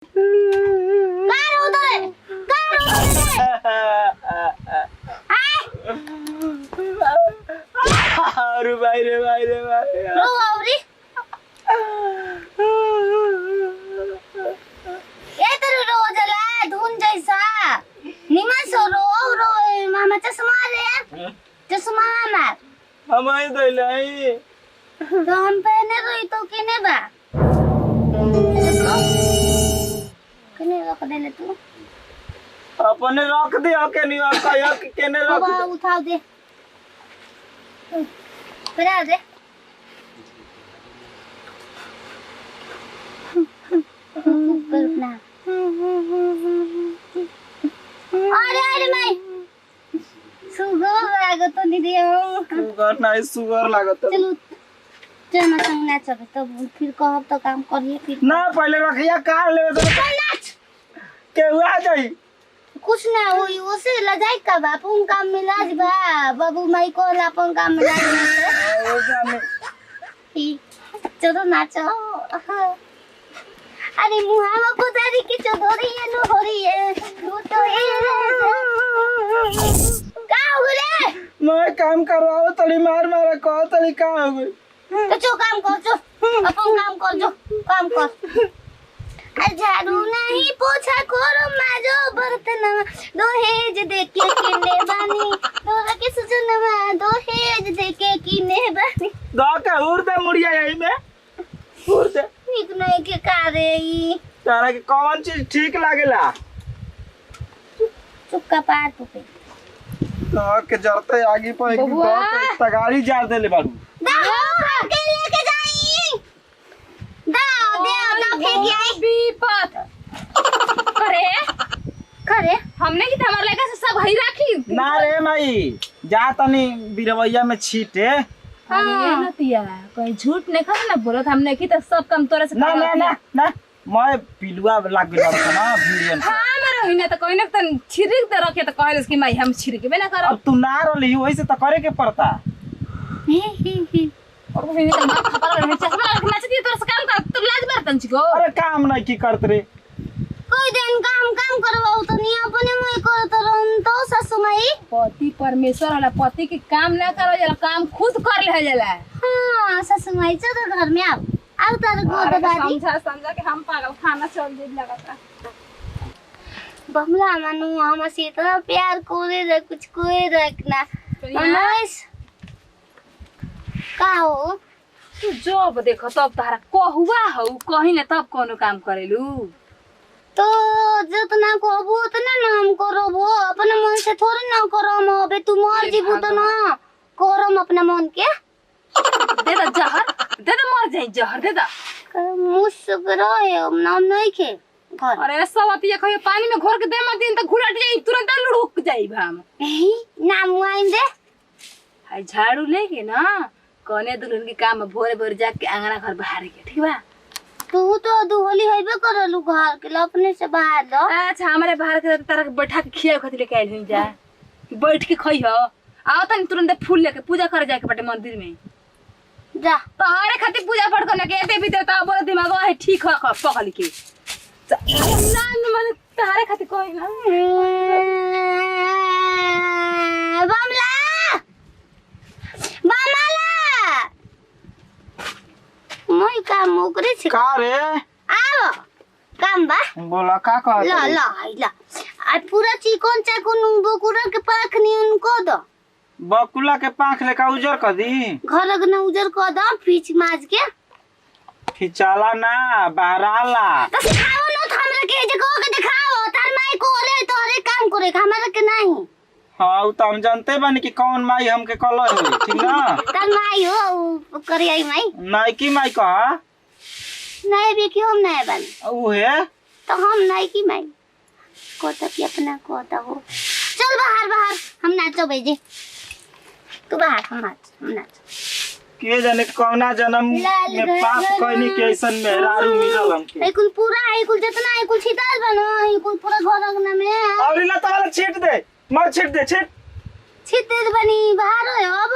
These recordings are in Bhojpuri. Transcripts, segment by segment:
कार उधर अरे भाई रे भाई रे भाई रो आवरी ये तेरे रो जला धुन जैसा निमन सो रो मामा चश्मा रे चश्मा मामा हम आई दलाई तो हम पहने रही तो किने बा किने रख देले तू अपने रख दे के नहीं कहियो कि केने रख बाबा उठा दे करा दे कल्पना अरे अरे मैं सुगर लागत तो दीदी सुगर नहीं सुगर लागत चलो चल संग नाच तो फिर कहब तो काम करिए फिर ना पहले रखिया कार ले तो चल नाच के हुआ जाई कुछ ना होई उसे लजाई का बापू काम में लाज बा बाबू माई को लापन काम में लाज ओ जाने चलो नाचो अरे मुहावा को दादी की चोरी है नो हो रही है तू तो का हो गए मैं काम करवाओ तड़ी मार मार को तड़ी का हो गई तो जो काम कर जो अपन काम कर जो काम कर झाड़ू नहीं पोछा करो माजो बर्तन दहेज देके किने बानी तोरा के सुजनवा दहेज देके किने बानी दा का उड़ते मुड़िया यही में उड़ते ठीक नहीं के कारे ई तारा के कौन चीज ठीक लागेला चुपका पार तू पे दा के जरते आगे पर एक दा के तगाड़ी जार देले बाड़ू दाओ के लेके जाई दाओ दे फेंक आई विपत करे करे हमने की हमारे लड़का से सब हई राखी ना रे माई जा तनी बिरवैया में छीटे ये नतिया कोई झूठ नहीं खा ना बोलत हमने की तो सब काम तोरे से ना ना ना ना मैं पिलुआ लाग गेल ना भिड़ियन हां मेरा होइना तो कोई न त छिरिक त रखे त कहलस कि माई हम छिरिक बे ना करब अब तू ना रोली वही से तो करे के पड़ता और वो नहीं मार खबर रहे चश्मा रखना चाहिए तोरे से काम कर तू लाज बर्तन छिको अरे काम नहीं की करत रे कोई दिन काम करवाओ तो नहीं अपने में करत रहन तो सासू माई पति परमेश्वर वाला पति के काम ना करो जला काम खुद कर ले जाला हां सासू माई चलो घर में आओ तारे गोद दादी समझा के हम पागल खाना छोड़ दे लगाता बमला मानू हम से इतना प्यार कोरे रे कुछ कोई रखना मनोज का हो तू जब देखो तब तारा कहुआ हो कहीं ना तब कोनो काम करेलू तो जितना कहबो उतना ना हम करबो अपने मन से थोड़ी ना करम अबे तू मर जीबू तो ना करम अपने मन के दे दा जहर दे दा मर जाई जहर दे दा मुस्कुरा है नाम नहीं के घर अरे सवतिया कहियो पानी में घोर के दे मत दिन त घुलट जाई तुरंत लुढ़क जाई हम नाम आइन दे हाय झाड़ू लेके ना कने दुल्हन के काम में भोरे भोरे जाके आंगना घर बाहर के ठीक बा तू तो दुहली होइबे करलू घर के अपने से बाहर लो अच्छा हमारे बाहर के तारा के बैठा के खिया खातिर लेके आइल जा बैठ के खई हो आओ तनी तुरंत फूल लेके पूजा करे जाके बटे मंदिर में जा तोहरे खातिर पूजा पाठ करने के देवी देवता बोले दिमाग है ठीक है पकड़ के ना मन तोहरे खातिर कोई ना बमला बमला मोई का मोकरे से का रे आओ काम बा बोला का कहत ला ला ला आ पूरा चिकन चाकन बकुरा के पाख नहीं उनको दो बकुला के पांख लेका उजर कर दी घर अगना उजर कर दो पीछ माज के खिचाला ना बहराला तो सिखाओ न हमरा के जे को के दिखाओ तार माई को रे तोरे काम करे हमरा के नहीं हां उ त हम जानते बानी कि कौन माई हमके कलो है ठीक ना तार माई हो करे आई माई नाई की माई का नहीं भी कि हम नहीं बन उ है तो हम नहीं की माई कोता की अपना कोता हो चल बाहर बाहर हम नाचो बेजे तू बाहर हम नाच के जाने कौना जन्म में पाप कइनी के ऐसन मेहरारू मिलल हमके ए कुल पूरा है कुल जितना है कुल छिताल बनो है कुल पूरा घर अंगना में और इला तो वाला छीट दे मत छीट दे छीट छिते बनी बाहर हो अब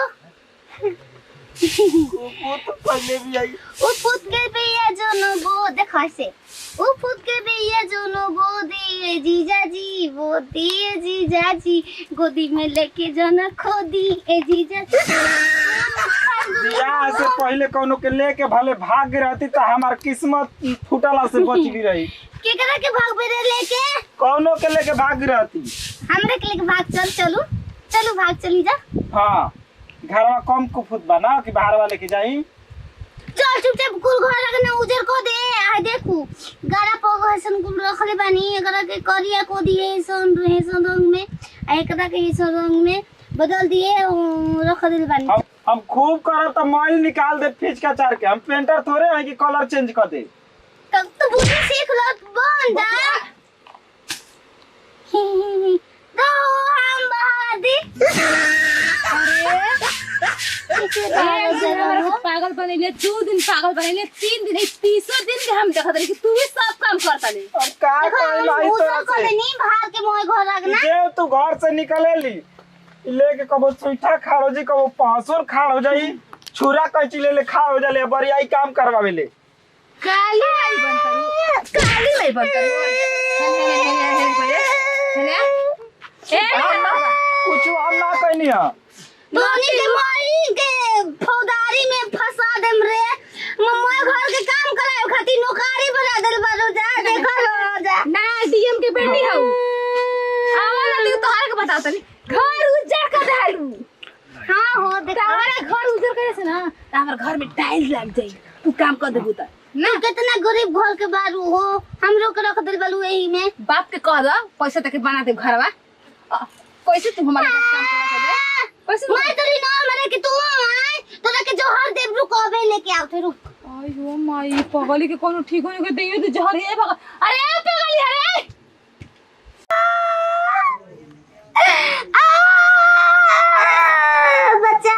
को तो पहले भी आई ओ पुत के पे जो न वो देखा से ओ फुट के भैया जोनो गोदी ए जीजा जी वो दिए जीजा जी गोदी में लेके जाना खोदी ए जीजा जी। बियाह से पहले कोनो के लेके भले भाग रहती तो हमार किस्मत फूटला से बच गई रही। केकरा के भाग बेरे लेके कोनो के लेके भाग रहती। हमरे के लेके भाग चलू चलू भाग चली जा। हाँ घर में कम कुफुत बना कि बाहर वाले के जाई। चल चुपचाप कुल घर लगना उजर को दे आ देखू गारा पगो हसन कुल रखले बानी एकरा के करिया को दिए सन रंग में आ एकरा के सन रंग में बदल दिए रख दिल बानी। हम खूब करब तो मैं निकाल दे फीच का चार के। हम पेंटर थोड़े हैं कि कलर चेंज कर दे। तब तो बुद्धि सीख लो बन जा। तो हम बहादी पागल बनेले 2 दिन पागल बनेले 3 दिन 30 दिन के हम देखत रही कि तू ही सब काम करता ले। अब का कोई लाई तो नहीं भाग के मोय घर लगना जे तू घर से निकलेली लेके कबो सुइठा खाड़ हो जी कबो पासुर खाड़ हो जाई छुरा कैची ले खाड़ हो जाले बरियाई काम करवावेले। काली लाई बनता कुछ हम ना कहनी है तोनी के मारी के फौदारी में फंसा देम रे मम्मा घर के काम कराए खातिर नौकरी बना देल बारू जा देखो जा ना डीएम के बेटी हौ आवाज तू तोहर के बता तनी घर उजड़ कर डालू। हां हो देखो हमारा घर उजड़ करे से ना त हमर घर में टाइल्स लग जाई तू काम कर देबू त ना कितना गरीब घर के बारू हो हमरो के रख देल बालू एही में बाप के कह द पैसा तक बना दे घरवा कैसे तू हमारे पास काम करा दे पैसे मैं तोरी ना मरे कि तू आए तोरा के जोहर देब रुकबे लेके आवते रुक। आयो माई पगली के कोनो ठीक होने के देइयो तो जहर है भगा। अरे पगली अरे बच्चा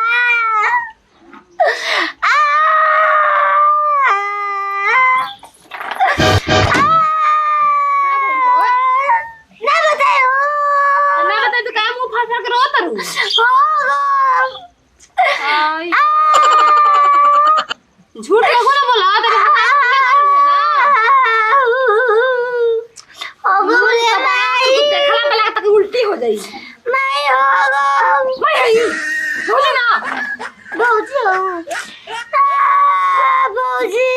ना बताओ ना बता तू काम मुंह फाड़ के रोत रू आई झूठ लगो ना बोला तेरे देखला पला तक उल्टी हो जाई मैं हो भाई हो ना भौजी हो भौजी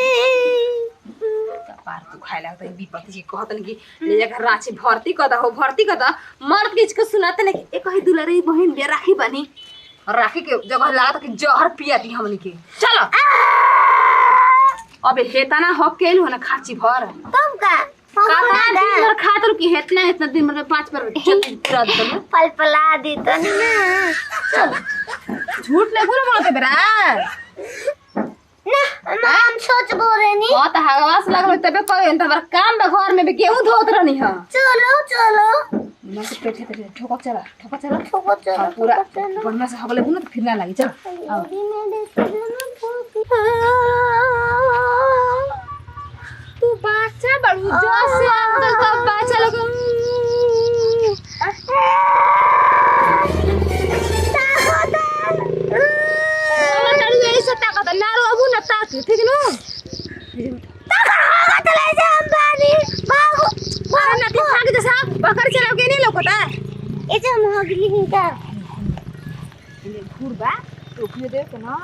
पार तू खाए लगता है विपत्ति की कहतन की ले जाकर रांची भर्ती कदा हो भर्ती कदा मर्द के इसको सुनाते ने एक ही दुलारी बहन बे राखी बनी और राखी के जगह लगा कि जहर पिया दी हमनी के चलो अबे हेताना हक केल हो ना खाची भर तुम का दिन भर खात रु की इतना दिन में 5 बार पूरा दम पल पला दी तो ना चल झूठ ले पूरा बोलते बेरा ना हम सोच बोले नी बहुत हवास लगल तबे कोई तबर काम बे घर में भी गेहूं धोत रहनी ह चलो मैं तो पेटे पे ठोको चला ठोको चलो पूरा बढ़िया से हवले बुन तो फिर ना लगी चल तू बाचा बड़ू जो से अंकल का बाचा लगो ऐसा ताकत ना रो अबू ना ताक ठीक न ताकत ले जा अंबानी बाबू अरे ना ती भाग जा साहब बकर चलाओ के नहीं लोकता ए जे मोगली हिंका ये घुरबा तो फिर दे के ना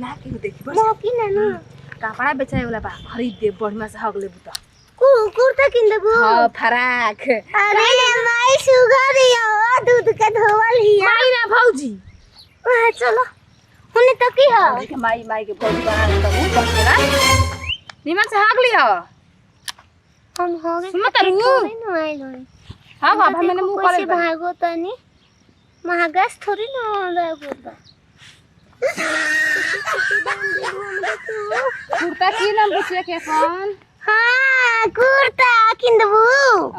ना के देखी बस मोकी ना ना कपड़ा बेचाए वाला बा खरीद दे बढ़िया से हगले बुता कुर्ता किन देबू हां फराक अरे माई सुगर यो दूध के धोवल हिया माई ना भौजी चलो हुने त की हो के माई के भौजी बना दे तू बकरा निमन से हग लियो हम हो गए सुन तरू न आइलो हां बाबा मैंने मुंह करे भागो तनी महागस थोड़ी न लागो त कुर्ता की नाम पूछे के कौन हां कुर्ता किन देबू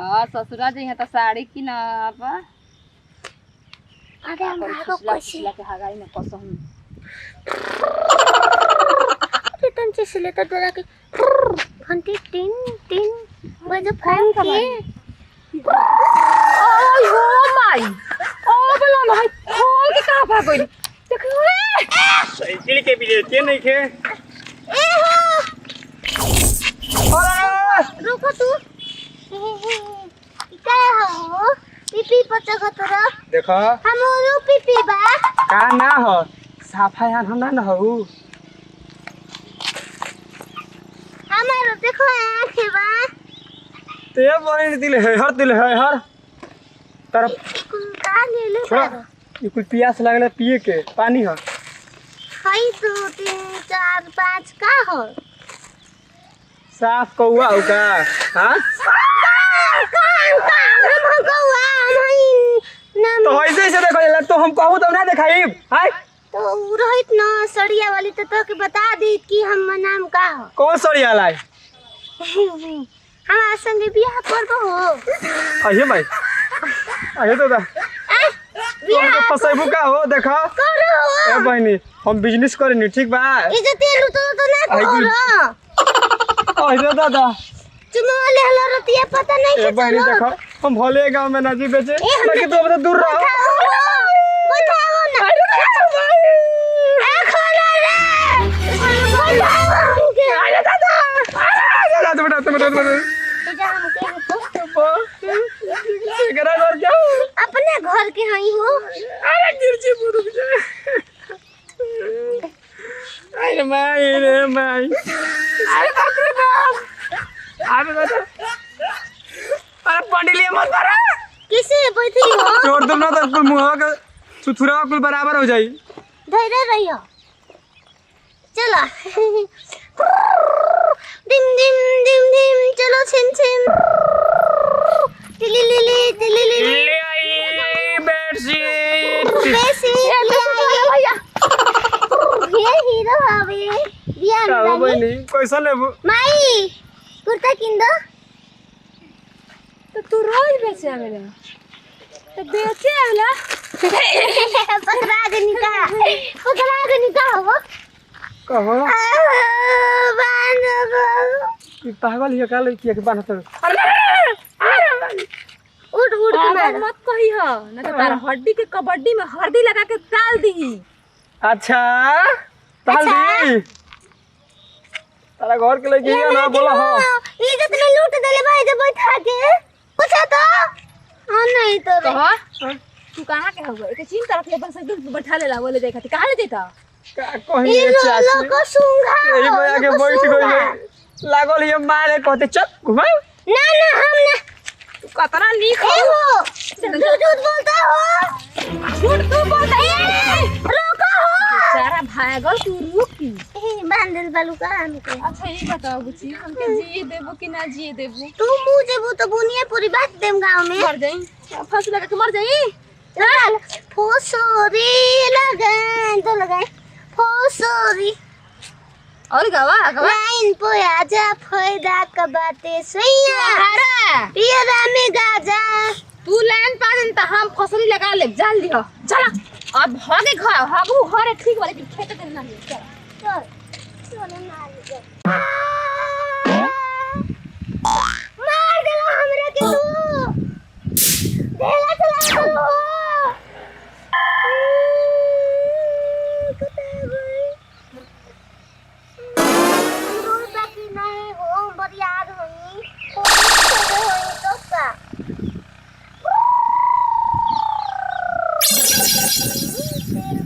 हां ससुरा जी है तो साड़ी की ना आप अरे हम भागो कोशी लगे हगाई में कसम रिटर्न चले तो डरा के घंटी टिन बजे फोन के ओय हो माई ओ बोला ना खोल के कहां भाग गई देखो रे साइकिल के भी लेते नहीं खे ए हो अरे रुको तू क्या हो पीपी पचा खतरा देखो हमरो पीपी बा का ना हो साफा यार हम ना हो हमारो देखो आँख बा ते बहन दिल है हर तरफ का ले ले छोड़ा ये कुछ प्यास लगला पिए के पानी हो हई 2 3 4 5 का हो साफ कौआ हो का हां तो ऐसे से देखो तो हम कहू तब ना दिखाई हाय तो रोहित ना सड़िया वाली तो के बता दी कि हम नाम का हो कौन सड़िया लाई हमारे संगे बियाह करबो हो आइए भाई आइए तो बियाह तो फसाइबू का हो देखो करो ए बहनी हम बिजनेस करेनी ठीक बा इज्जत लू तो ना करो आइए दादा चुनो ले हलो रतिया पता नहीं ए बहनी देखो हम भले गांव में ना जी बेचे बाकी तो अब दूर रहो बताओ ना ए खोला रे आइए दादा बेटा इजा हम के करा कर क्या अपने घर के हई हो अरे गिरजी बुरुक जाए अरे माई रे माई अरे बाप रे बाप अरे दादा अरे पंडिलिया मत मारा किसे बैठी हो छोड़ दो ना तो कुल मुंह का सुथुरा कुल बराबर हो जाई धैर्य रहियो चलो डिम डिम डिम डिम चलो छिन छिन तिली लिली ले आई बेडशीट बेसी भैया ये हीरो हवे बिया का हो बहनी कैसा लेबू माई कुर्ता किन दो तो तू रोज बेचे आवेला तो बेचे आवेला पकड़ा गनी का हो कहो बानो ई पागल हिया का लइकिया के बानत उड़ उड़ के पागल मार मत कही हो ना तो तार हड्डी के कबड्डी में हल्दी लगा के डाल दी अच्छा ताल दी तारा घर के लइकिया ना बोला हो इज्जत में लूट देले भाई जब बैठा के पूछा तो हां नहीं तो रे कहा तू कहां के हो एक चीन तरफ ले बस दूर बैठा ले ला बोले देखा कहां ले देता का कहीं ये चाची लोग सूंघा यही बया के बैठ गई लागल ये मारे कहते चल घुमाओ ना ना हम ना कतना नीक ए हो झूठ बोलता हो झूठ तू बोलता है रोका हो बेचारा भागल तू रुक की ए बांधल बालू का हमके अच्छा ये बताओ बुची हमके जिए देबो कि ना जिए देबो तू मुंह जेबू तो बुनिया पूरी बात देम गांव में मर जाई फांसी लगा के मर जाई चल फोसोरी लगाए तो लगाए फोसोरी और गवा लाइन पे आजा फायदा का बातें सैया पियरा में गाजा तू लाइन पा दिन त हम फसली लगा ले जान लियो चला अब भागे घर हागू घर ठीक वाले के खेत के ना चल चल चल मार देला हमरा के तू देला चला करो याद होई तो का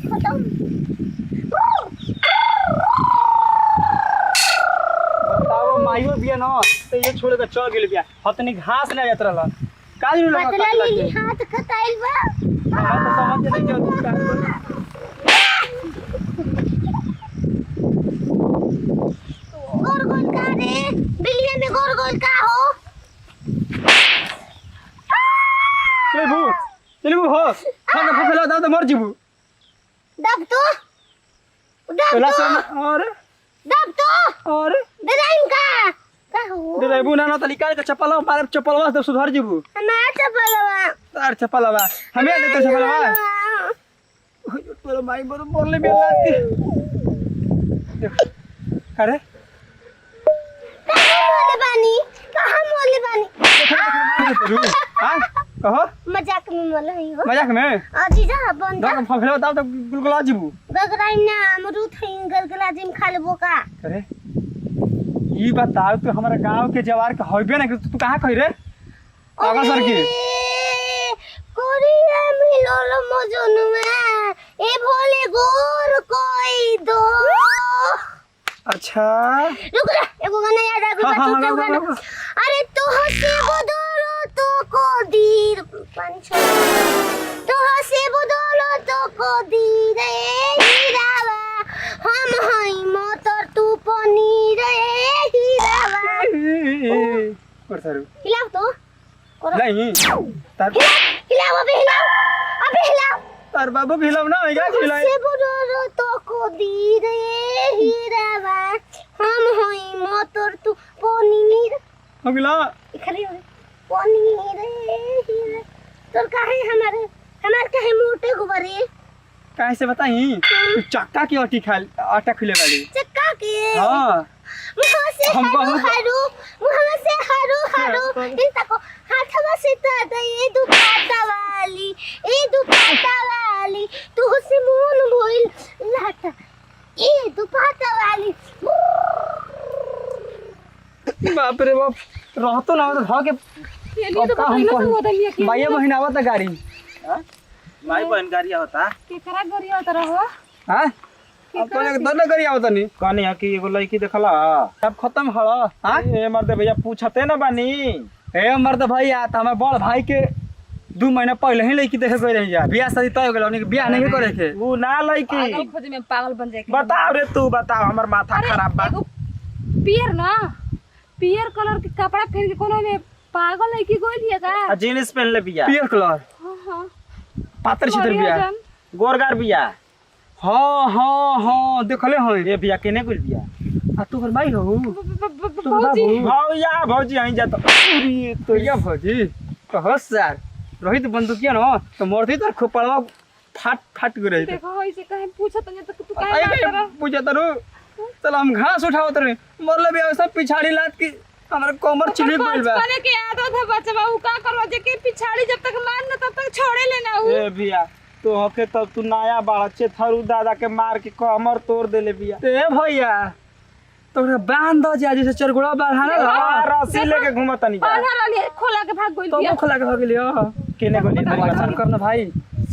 खत्म बताओ माइयो बिया ना तो ये छोड़ के चल गेल बिया हतनी घास ना जात रहल काज नु लगा बदला ली हाथ खताइल बा बात तो समझ नहीं जो गोल गोल का रे बिलिया में गोल गोल का हो चलबू हो खाना फसला दाव तो मर जीबू दब तो चला से और दब तो और दराइन का हो देबू ना ना तलिका के चप्पलवा मारे चप्पलवा से सुधर जीबू हमारा चपलवा तार चप्पलवा हमें दे तो चप्पलवा तोरा माई बरो बोलले बे लात के अरे कहाँ मोले बानी हां कहो मजाक में मोले ही हो मजाक में अजीजा बंद दो फफले बताओ तो गुलगुला जीबू गगराई ना अमरूद है गलगला जिम खा लेबो का अरे ई बताओ तू हमारे गांव के जवार के होइबे ना तू कहां कहि रे आगा सर की कोरिया मिलल मजनुआ ए भोले गोर कोई दो। अच्छा रुक जा एगो गाना याद आ गया। अरे तो हसे बदलो तो को दीर पंच तो हसे बदलो तो को दीर हीरावा हम हई मोतर तू पनीर हीरावा। कर सर हिलाओ तो नहीं तार हिलाओ अबे हिलाओ तार बाबू खिलाव ना क्या खिलाए से बदलो तो को दीर हीरावा हम हई मोतर तू पनीर हम खिला खड़ी हो पनीर हीरा। तोर काहे हमार काहे मोटे गोबरे काहे से बताई तू चक्का की आटा खिले वाली चक्का के हां मुंह से हारू इन तको हाथवा से दादा ये दुपट्टा वाली तू से मुन भइल लाटा ए दुपट्टा वाली। बाप रे बाप रहतो ना तो भ के का हम भाई बहन आवत गाड़ी हां माई बहन गाड़ी होता केकरा गरिया होता रहो हां अब तो एक दोनों गाड़ी आवत नहीं कहानी है कि एगो लड़की देखला सब खत्म हड़ हां ए मर्दे भैया पूछते ना बानी ए मर्द भैया त हमर बड़ भाई के 2 महीना पहले ही लड़की देखे गए रही जा बियाह शादी तय हो गेल उनके बियाह नहीं करे के वो ना लड़की पागल खोज में पागल बन जाए बताओ रे तू बताओ हमर माथा खराब बा। एगो पियर ना पियर कलर के कपड़ा पहन के कोनो में पागल है कि गोल है का जीन्स पहन ले बिया पियर कलर हां पातर छितर बिया गोरगार बिया हां देखले हो ए बिया केने गुल बिया आ तू घर भाई हो भौजी भौया भौजी आई जा तो अरे तो या भौजी कहो सर रोहित बंदूकिया न तो मोरती तर खोपड़वा फाट गई रही देखो ऐसे कहे पूछत नहीं तो तू काहे आई बात कर पूछा तरो चल हम घास उठावत रहे मोरले भी ऐसा पिछाड़ी लात की हमारा कमर छिड़क गइल बा बचपन के आदत है बच्चा उ का करवा जे के पिछाड़ी जब तक मार न तब तक छोड़े लेना उ ए बिया तो हके तब तू नया बाड़ा थरू दादा के मार के कमर तोड़ देले बिया ए भैया तोरा बांध दो जा जैसे चरगुड़ा बांधना हां रस्सी लेके घुमत नहीं जा पाला वाली खोला के भाग गइल तो बिया खोला के भाग लियो केने गोली बचन करना भाई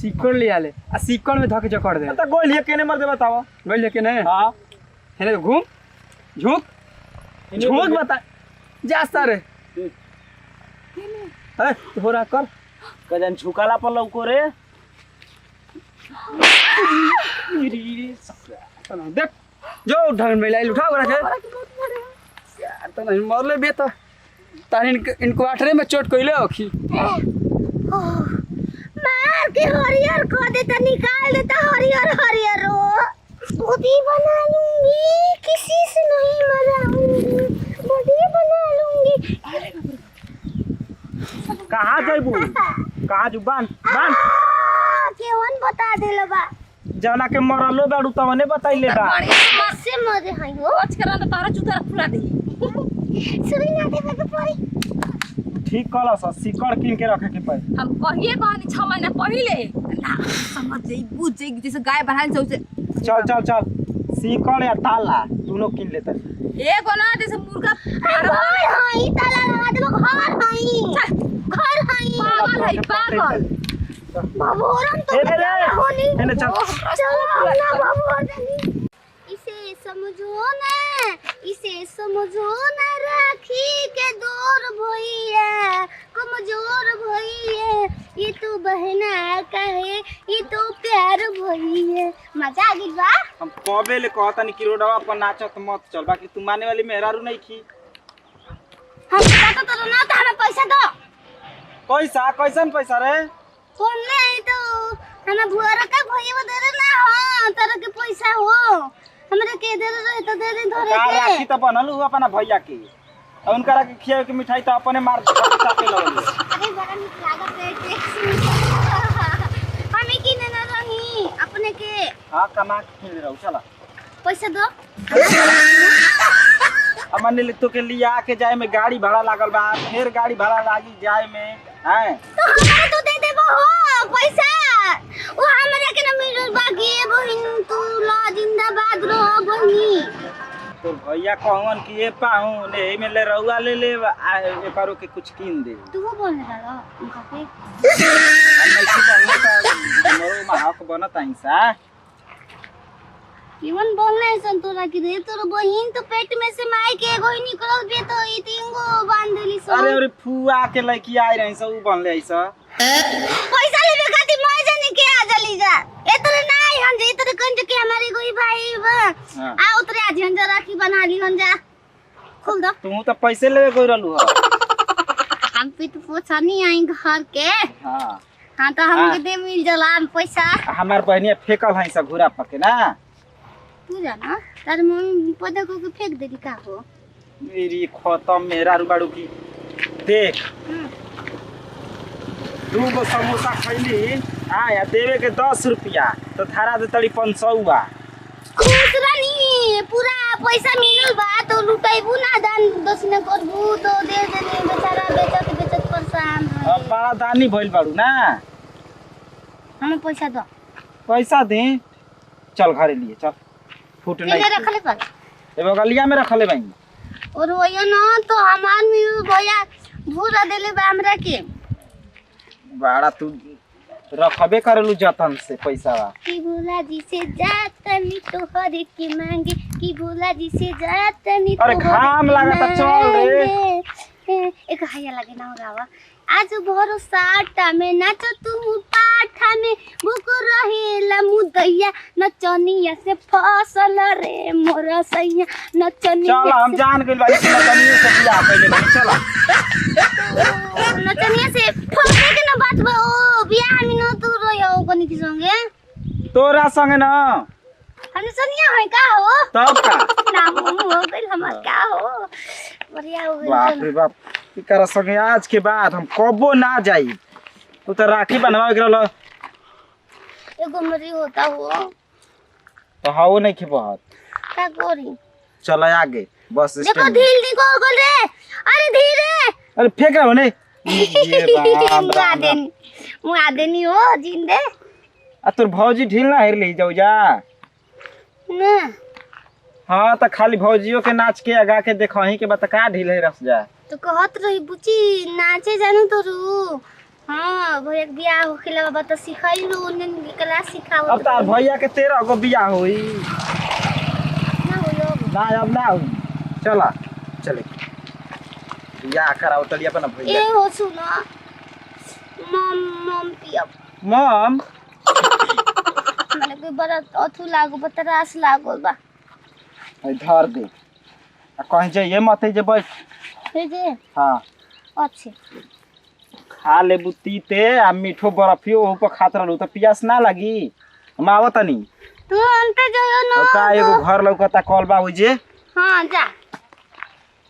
सीकड़ ले आले आ सीकड़ में धके जकड़ दे त गोली केने मर दे बताओ गइल के ने हां हेने घूम झूक बता जा सर ए थोड़ा कर कजन झुकाला पर लौको रे देख जो ढंग में लाई उठा रखे यार तो नहीं मरले बे तो तार इनको आठरे में चोट कइले ओखी मार के हरियर कर देता निकाल देता हरियर रो बॉडी बना लूंगी किसी से नहीं मराऊंगी बॉडी बना लूंगी। कहां जाइबू कहां जुबान बान केवन बता देला बा जवना के मरलो बाड़ू तवने बताइले बा से मरे हई हो आज करा तो तारा जूता खुला दे सुई ना देबे के पड़ी ठीक कहला सा सिकड़ किन के रखे के पड़ी हम कहिए कहानी 6 महीना पहले ना समझ जाई बुझ जाई जैसे गाय बहन से चल सिकड़ या ताला दोनों किन लेते एगो ना जैसे मुर्गा घर हई ताला लगा देबो घर हई पागल बाबूरम तो होनी एने चल चलो ना बाबू इसे समझो ना राखी के दूर भइया कमजोर भइया ये तो बहना कहे ये तो प्यार भइया मजा आ गई बा। हम कबे ले कहता नहीं कि रोडवा पर नाचत मत चल बाकी तू माने वाली मेहरारू नहीं की हम कहता तो ना तो हमें पैसा दो पैसा कैसन पैसा रे फोन ले आई तो हमें भुआरा का भइया दे रे ना हां तरह के पैसा हो हमरा के दे रहे तो दे दे धरे का के राखी त बनल हुआ अपना भैया के और उनका के खिया के मिठाई तो अपने मार चाटे लगल अरे बड़ा नीक लागत है टैक्सी हमें की ना रही अपने के हां कमा के खेल रहू चला पैसा दो अमन ले तो के लिया के जाए में गाड़ी भाड़ा लागल बा फिर गाड़ी भाड़ा लागी जाए में हैं तो हमरा तो दे देबो हो पैसा वो हमरा के ना मिलल बाकी है बहिन तू ला जिंदाबाद रहो बहिनी तो भैया कहन कि ये पाऊं ले में ले रउआ ले ले एकरो के कुछ कीन दे तू बोलने वाला उनका पे हम नहीं कहूं का मोरो महक बनत हिंसा जीवन बोलना है संतोरा की दे तोर बहिन तो पेट में से माई के एगो ही निकलल बे तो ई तीनगो बांध देली सो अरे अरे फुआ के लड़की आई रही सब बनले ऐसा पैसा लेबे खातिर मैं जाने के आ जली जा एतरे नहीं हम जे इतरे कंज के हमारी कोई भाई बा हाँ। आ उतरे आज हम जरा की बना ली हम जा खोल दो तू तो पैसे लेवे कोई रहलू ह हम पे तो पूछा नहीं आई घर के हां हां तो हम के दे मिल जला पैसा हमार बहनिया फेकल है सब घुरा पके ना तू जाना तार मम्मी पौधा को फेंक देली का हो मेरी खत्म मेरा रुबाड़ू की देख दू गो समोसा खैली या देवे के 10 रुपया तो थारा दे तड़ी 500 खुश रानी पूरा पैसा मिलल बा तो लुटाइबू ना दान दक्षिणा करबू तो दे देने बेचारा बेचत बेचत परेशान अब बड़ा दानी भइल बाड़ू ना हमें पैसा दो पैसा दे चल घरे लिए चल फूट केने नहीं रखले पर ए बगलिया में रखले भाई और वही ना तो हमार में भैया भूरा देले बा हमरा के बड़ा तू रखबे करलू जतन से पैसा कि भोला जी से जातनी तोहर के मांगे कि भोला जी से जातनी अरे घाम लागता चल रे एक हैया लगे ना गावा आज भरो साटा में नाच तू पाठा में भूख रहेला मुदैया नचनिया से फसल रे मोर सैया नचनिया चल हम जान गइल बाड़ी कि नचनिया से बियाह कइले बानी चल नचनिया से फसे के ना बात बा ओ बियाह में न तू रहो कोनी के संगे तोरा संगे ना हम नचनिया है का हो तब का ना हो गइल हमार का हो बढ़िया हो बाप गइल रे बाप इकरा संगे आज के बाद हम कबो ना जाई तू तो राखी बनवावे के रहल एगो मरी होता हो तो हाओ नहीं के बहुत का गोरी चल आगे बस देखो स्टैंड ढील निकल गल रे अरे धीरे अरे फेंक रहा होने ये राम राम मुआ देनी हो जिंदे आ तोर भौजी ढील ना हेर ले जाऊ जा ना हाँ तो खाली भौजियों के नाच के आगा के देखही के बता का ढील है रस जा तो कहत रही बुची नाचे जानू तो रू हाँ भैया के बियाह होखेला बाबा तो सिखाइलू उन्ने क्लास सिखाओ अब तार भैया के 13 गो बियाह होई ना होयो ना अब ना होई चला चले बियाह कराओ तड़ी अपन ए भैया हो सुना मम पिया मम मैंने कोई बड़ा अथु लागो बतरास लागो बा धर दे आ कहीं जाइए मत जे बैठ हे जे हाँ अच्छे खा ले बुतीते आ मीठो बर्फियो ऊपर खात रहलू तो पियास ना लगी हम आवतनी तू अंते जायो ना और का एगो घर लौकता कॉल बा जे हाँ जा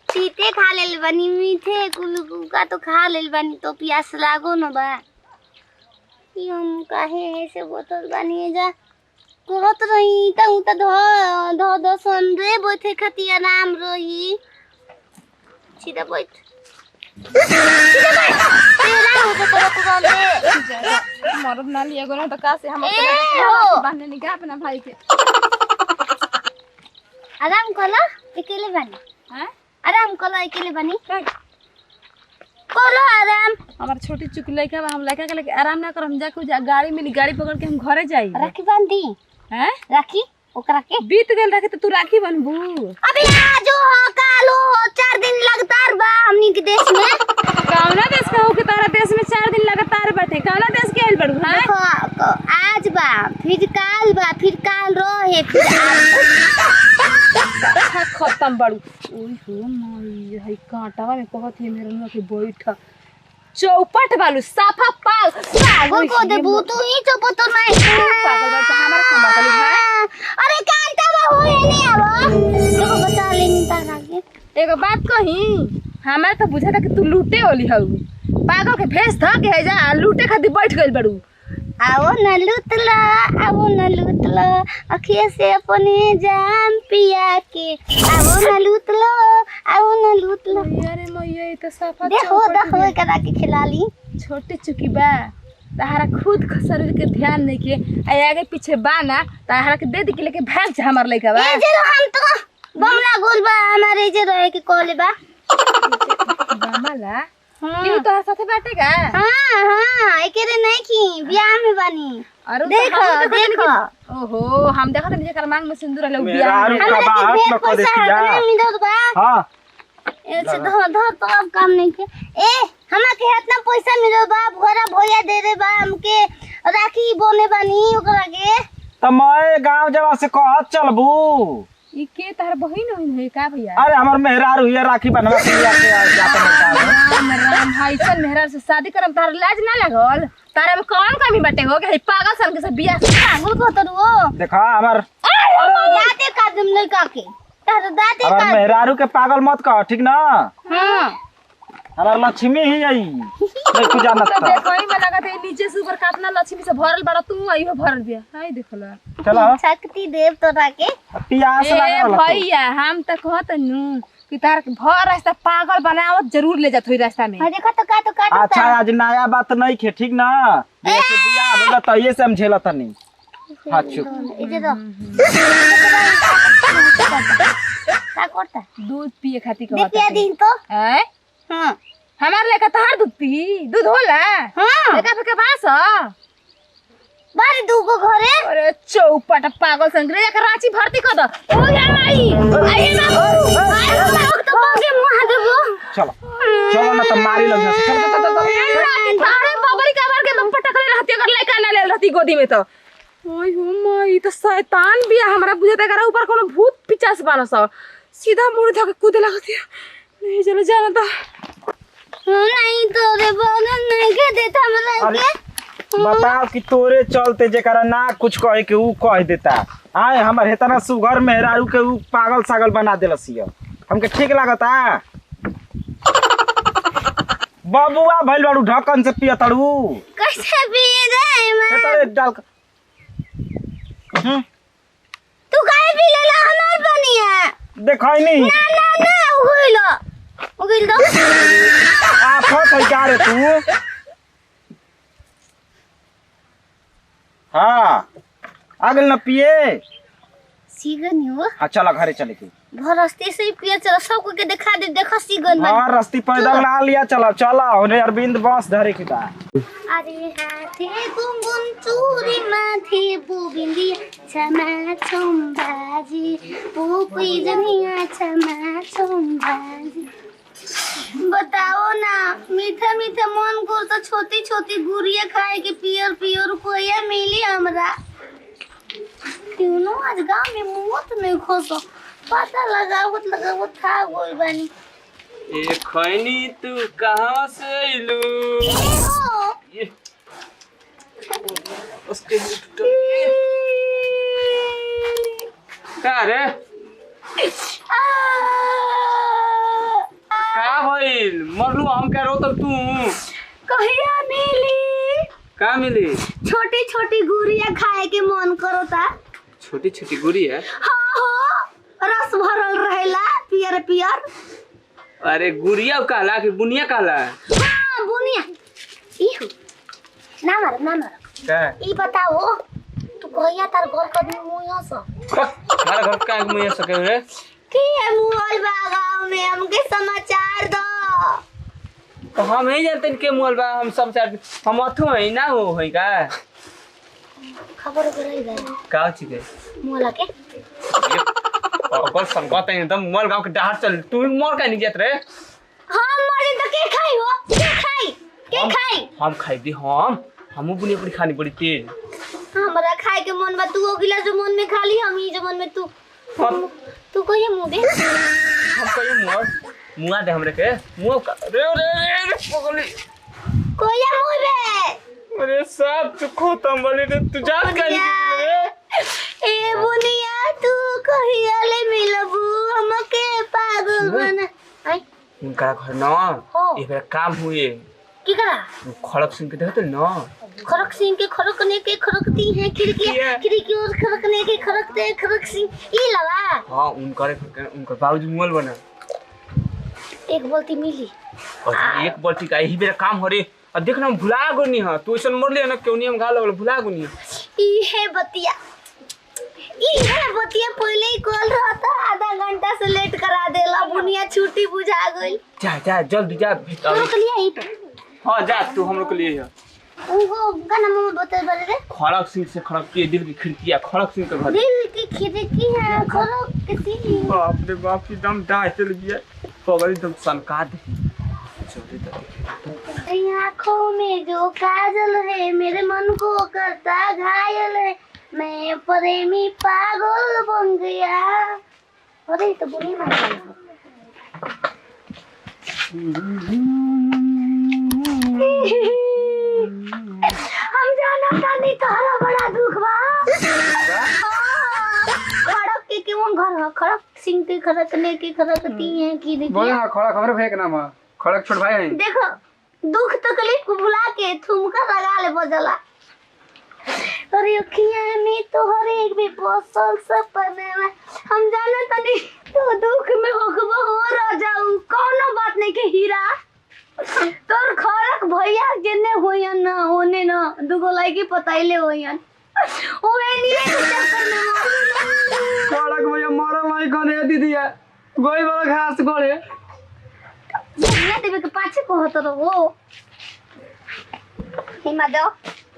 तीते खा लेल बनी मीठे कुलू का तो खा लेल बनी तो प्यास लागो न बा ई हम काहे ऐसे बोतल बनी जा कहत रही त उ त ध दसन रे बैठे खाती आराम रही सीधा बैठ तेरा हो तो करो रे मरद ना लिया गो ना तो का से हम ए हो बांधने निका अपना भाई के आराम कला अकेले बनी हैं आराम कला अकेले बनी कलो आराम हमार छोटी चुकी लड़का बा हम लड़का के लेके आराम ना कर हम जाके गाड़ी मिली गाड़ी पकड़ के हम घरे जाई राखी बांधी हैं राखी ओकरा के बीत गेल रखे तो तू राखी बनबू अबे आज हो काल हो 4 दिन लगातार बा हमनी के देश में कौना देश का हो के तारा देश में 4 दिन लगातार बैठे कौना देश के आइल बड़ू हैं देखो आज बा फिर काल रहे फिर आज खत्म बड़ू ओई हो माई हई कांटावा में कहत है मेरे नुआ के बैठ चौपट बालू साफा पाल पागल को दे तू ही चुप तो नहीं पागल बा तो हमारा संभाल है अरे कांटा बा होए नहीं अब देखो बता लेनी ता आगे एगो बात कही हमारे तो बुझा था कि तू लूटे वाली हऊ पागल के भेस ध के है जा लूटे खातिर बैठ गइल बड़ू आओ न लूटला अखिए से अपने जान पिया के आओ न लूटला अरे मैया ये तो साफा देखो करा के खिला ली छोटी चुकी बा तहारा खुद शरीर के ध्यान नहीं के आगे पीछे बा ना तहारा के दे दी के लेके भाग जा हमार लइका बा ए जरो हम तो बमला गोल बा हमारे जे रहे के कॉले बा बामला हाँ क्यों तोहर साथे बाटेगा हाँ एकरे नहीं की ब्याह में बनी अरे देखो देखो ओहो हम देखत नहीं जेकर मांग में सिंदूर ले मेरा बियाह आरू में। का बात न कर देतिया मिलत बा हां ऐसे धर तो अब काम नहीं के ए हमा के इतना पैसा मिलो बा भोरा भोया दे दे बा हमके राखी बोने बानी ओकरा के त मैं गांव जवा से कहत चलबू ई के तार बहिन होइन है का भैया अरे हमर मेहरारू ये राखी बनवा के जाते राम राम भाई सन मेहरा से शादी करम तार लाज ना लागल तारे में कौन कमी बाटे हो गई पागल सन के सब बियाह पागल को तो वो देखा हमर दाते का तुम लड़का के तार दाते हमर का मेहरारू के पागल मत कह ठीक ना हां हमर लक्ष्मी ही आई नहीं कुछ जानत तब त देखो ही में लगत है नीचे से ऊपर कातना लक्ष्मी से भरल बड़ा तू आई हो भरल बिया हाय देखला चलो शक्ति देव तोरा के पियास ए लागल भैया हम त कहत नु कि तार भर रास्ता पागल बनावत जरूर ले जात होई रास्ता में हां देखो तो का अच्छा आज नया बात नहीं खे ठीक ना जैसे बियाह होला त ये समझेला तनी हां चुप इजे तो का करता दूध पिए खातिर कहत देखिए दिन तो हैं हां हमार लेका तहार दूध पी दूध होला हां लेका फेके बास बारे दूगो घरे अरे चौपट पागल संग रे एक रांची भर्ती कर दो ओ या माई आई ना तो बागे मुंह देबो चलो चलो ना त मारी लग जाए चल तारे बबरी का भर के पटक ले रहती अगर लेका ना ले रहती गोदी में तो ओय हो माई तो शैतान बिया हमरा बुझाते करा ऊपर कोनो भूत पिचास बानस सीधा मुड़ धके कूदे लगती नहीं चलो जाना तो नहीं तो रे बगल नहीं के देता हमरा के बताओ कि तोरे चलते जेकरा ना कुछ कहे के ऊ कह देता आए हमर हेतना सुगर मेहरारू के ऊ पागल सागल बना देलसिया हमके ठीक लागता बबुआ भइल बाड़ू ढक्कन से पियतड़ू कैसे पिए रे मां हेतरे डाल तू काहे पी लेला हमार बनिया देखै नहीं ना उगिल दो आफत है क्या रे तू हाँ आगल न पिए सीगन हो हाँ चला घरे चले के भरस्ते से ही पिए चलो सबको के दिखा दे देखो सीगन बन हाँ रस्ती पैदल ना लिया चला चला होने अरविंद बस धरे की बा अरे हाथे गुंगुन चूरी माथे बुबिंदी छमा छुम्बाजी पुपुई जनिया छमा छुम्बाजी बताओ ना मीठा मीठा मन को तो छोटी छोटी गुड़िया खाए के पियर पियर कोया मिली हमरा क्यों आज गांव में मुंह में खोसो पता लगावत था गोल बनी ए खैनी तू कहां से आइलू ये उसके का रे का भइल मरलू हम कह रो तू कहिया मिली का मिली छोटी छोटी गुड़िया खाए के मन करो था छोटी छोटी गुड़ी है हाँ हो रस भरल रहेला पियर पियर अरे गुड़िया काला कि बुनिया काला हाँ बुनिया इहो ना मारो का ई बताओ तू कहिया तार घर कभी मुंह स हमारा घर का मुझे सके रे की है मुंह गांव में हमके समाचार दो तो हम ही जानते हैं के मोल बा हम सब हम अथु है ना हो है का खबर करई बा का छिके मोला के और संगत है एकदम मोल गांव के डहार चल तू मोल का नहीं जात रे हम मरे तो के खाई हो के खाई हम खाई दी हमू बुनी पूरी खानी पड़ी तेल हमरा खाए के मन बा तू ओगिला जो मन में खा ली हम ही जो मन में तू कहिए मुंह दे हम कहिए मुआ दे हमरे के मुआ का रे पगली कोया मुंह बे अरे सब तू खत्म बोली रे तू जान गई रे ए बुनिया तू कहिया ले मिलबू हमके पागल बना आई उनका घर ना एक बार काम हुए की करा खड़क सिंह के देखते ना खड़क सिंह के खड़कने के खड़कती हैं खिड़की और खड़कने के खड़कते खड़क सिंह ई लवा हां उनका बाबूजी मोल बना एक बोलती मिली और एक बाल्टी का यही मेरा काम हो रे और देखना हम भुला गो नहीं हां तू ऐसा मर ले ना क्यों नहीं हम गाल भुला गो नहीं ई है बतिया इहे बतिया पहले ही कॉल रहता, आधा घंटा से लेट करा देला। बुनिया छुट्टी बुझा गई। जा जा जल्दी जा तो रुक लिया ही। हाँ जा तू हम लोग के लिए है उनको गाना मम्मा बता बड़े रे। खड़क सिंह से खड़क की दिल की खिड़कियाँ खड़क सिंह के घर। दिल की खिड़की है खड़क किसी। बाप रे बाप एकदम डाय चल गया पगल एकदम सनका दे। आँखों में जो काजल है मेरे मन को करता घायल है, मैं प्रेमी पागल बन गया। अरे तो बुरी मार हम जाना था नहीं तोहरा बड़ा दुख बा। खड़क के क्यों घर है? खड़क सिंह के खड़कने की खड़कती है की देखिए। बोले ना खड़क हमरे भाई के नाम है, खड़क छोट भाई है। देखो दुख तकलीफ को भुला के ठुमका लगा ले बजला। अरे अखियां में तोहर एक भी पोसल सपने में हम जाने तनी तो दुख में होखबो हो रह जाऊ। कोनो बात नहीं के हीरा तोर खरक भैया जेने होयन ना होने ना दुगो लड़की पताइले होयन ओए नहीं चक्कर में खड़क भैया मारा माई कने दीदी है गोई वाला घास गोड़े ना देवे के पाछे कहत रहो। हिमा दो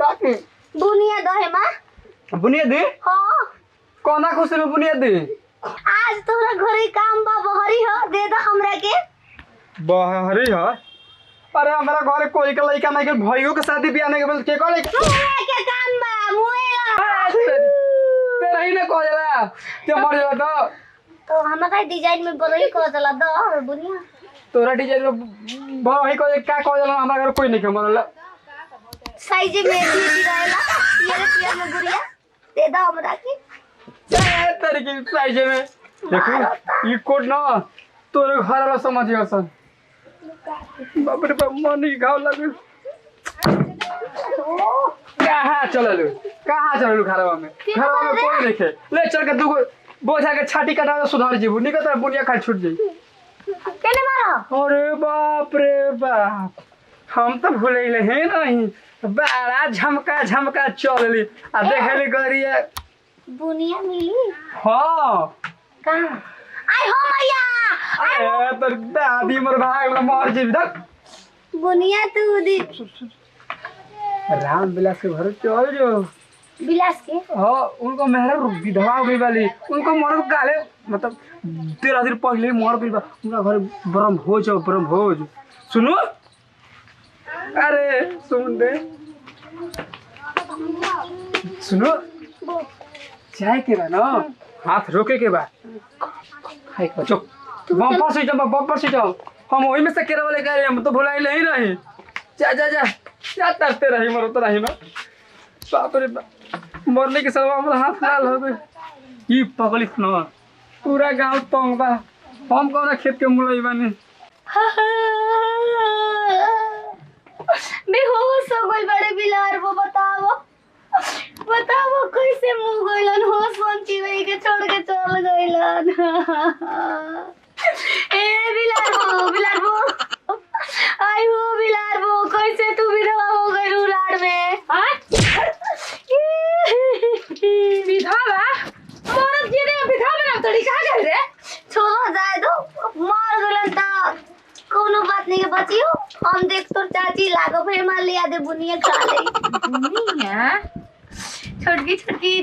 काकी दुनिया दो हिमा। बुनियाद दे हां कोना खुश में बुनियाद दे। आज तोरा घरे काम बा बहरी हो दे दो हमरा के। बहरी है? अरे हमारा घर कोई का लड़का नहीं के भाइयों के शादी ब्याह नहीं के बोल के कोले के काम बा मुएला तेरा ही ना कह जाला ते मर जाला तो हमरा डिजाइन में बरई कर चला दो बुनिया। तोरा डिजाइन में भाई को क्या कह जाला हमारा घर कोई नहीं के मरला साइज में भी रहेला ये पिया में गुड़िया दे दो हमरा के। तेरे की साइज में देखो ये कोड ना तोरे घर वाला समझियो सन। बाप रे बाप मन की घाव लगे। कहाँ चललू घरवा में कोई नहीं खे ले चल के दूगो बोझा के छाटी कटा सुधार जीबू निकल तेरा बुनिया खा छूट जाई। केने मारो? अरे बाप रे बाप हम तो भूले हैं नहीं बड़ा झमका चलली आ देखली गरिया बुनिया मिली। हाँ कहाँ? आई हो मैया अरे तो दादी मर भाई मर जी धक बुनिया तू दी राम विलास के घर चल जो बिलास के। हाँ उनको मेहरा विधवा हो गई वाली उनको मर गाले मतलब 13 दिन पहले मर गई उनका घर ब्रह्मभोज सुनो अरे सुन दे सुनो चाय के बा ना हाथ रोके के बा हाय को चुप बम्पर से जाओ हम वही में से केरा वाले कह रहे हम तो भुलाई नहीं रही जा तरते रही मरो तो रही ना बाप रे मरने के समय हमारा हाथ लाल हो गए। ये पगली ना पूरा गांव तंग बा हम कौन खेत के मुलई बानी बेहोश हो गइल बड़े बिलार वो बताओ कैसे मुंह गइलन होश बंची गई के छोड़ के चल गइलन। ए बिलार वो आई हो बिलार वो कैसे तू विधवा हो गई उलाड़ में। विधवा मरद जी रे विधवा बना तोड़ी कहां गए रे? छोड़ो जाए दो मर गइलन त कोनो बात नहीं के बचियो हम देख तोर चाची लागो भे मार लिया दे बुनिया खा ले बुनिया छोटकी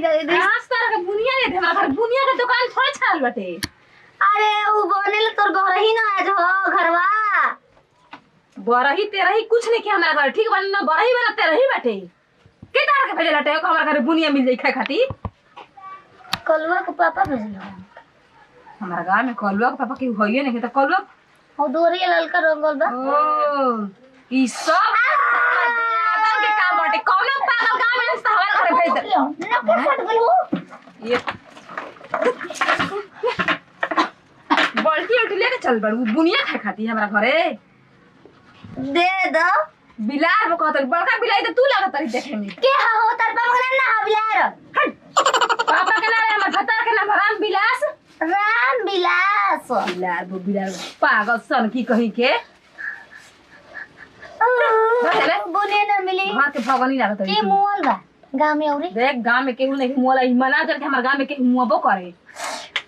दे दे आज तारा के बुनिया ले दे हमरा घर बुनिया के दुकान थोड़े छाल बटे। अरे उ बनेले तोर घर ही ना आज हो घरवा बरही तेरही कुछ नहीं किया हमारा घर ठीक बन ना बरही बना तेरही बटे के तारा के भेजे लटे को हमारा घर बुनिया मिल जाई खाए खाती। कलुआ के पापा भेजलो हमारा गांव में कलुआ के पापा के होइए नहीं त कलुआ हो दोरी ललका रंगल बा। ओ ई सब पागल के काम बाटे कौनो पागल गांव में से हमारे घर भेज दे ना फट गई हो ये बल्टी उठ लेके चल बड़ू बुनिया खाए खाती हमारा घरे दे दो बिलार में कहत बड़का बिलाई तो तू लागत रही देखे में के हो तार पापा का नाम ना बिलार पापा के नाम हमर भतार के नाम राम बिलास बिलार वो बिलार पागल सन की कही के बुनिया ना मिली घर के भगवानी लागत रही के मोल बा गाँव में औरी देख गांव में केहू नहीं मुआला ई मना करके हमारे गांव में केहू मुआबो करे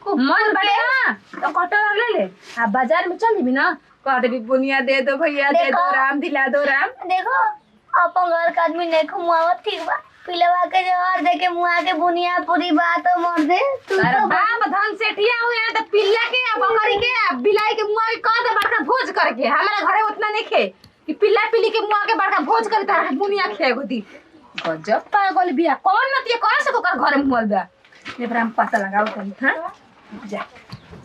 मन बड़े ना तो कटोरा ले ले आ बाजार में चल भी ना कह देबी बुनिया दे दो भैया दे दो राम दिला दो राम देखो अपन घर का आदमी नहीं खुआवत ठीक बा पिलवा के जहर दे के मुआ के बुनिया पूरी बात मर दे तू अरे तो बाप धन सेठिया हुए हैं तो पिल्ला के बकरी के बिलाई के मुआ के कह दे बड़का भोज करके हमारे घरे उतना नहीं खे कि पिल्ला पिल्ली के मुआ के बड़का भोज करे तारा बुनिया खे गोदी गजब पागल बिया कौन मत ये कर सको कर घर में मुआल बा ये पर हम पता लगाओ तनी हां जा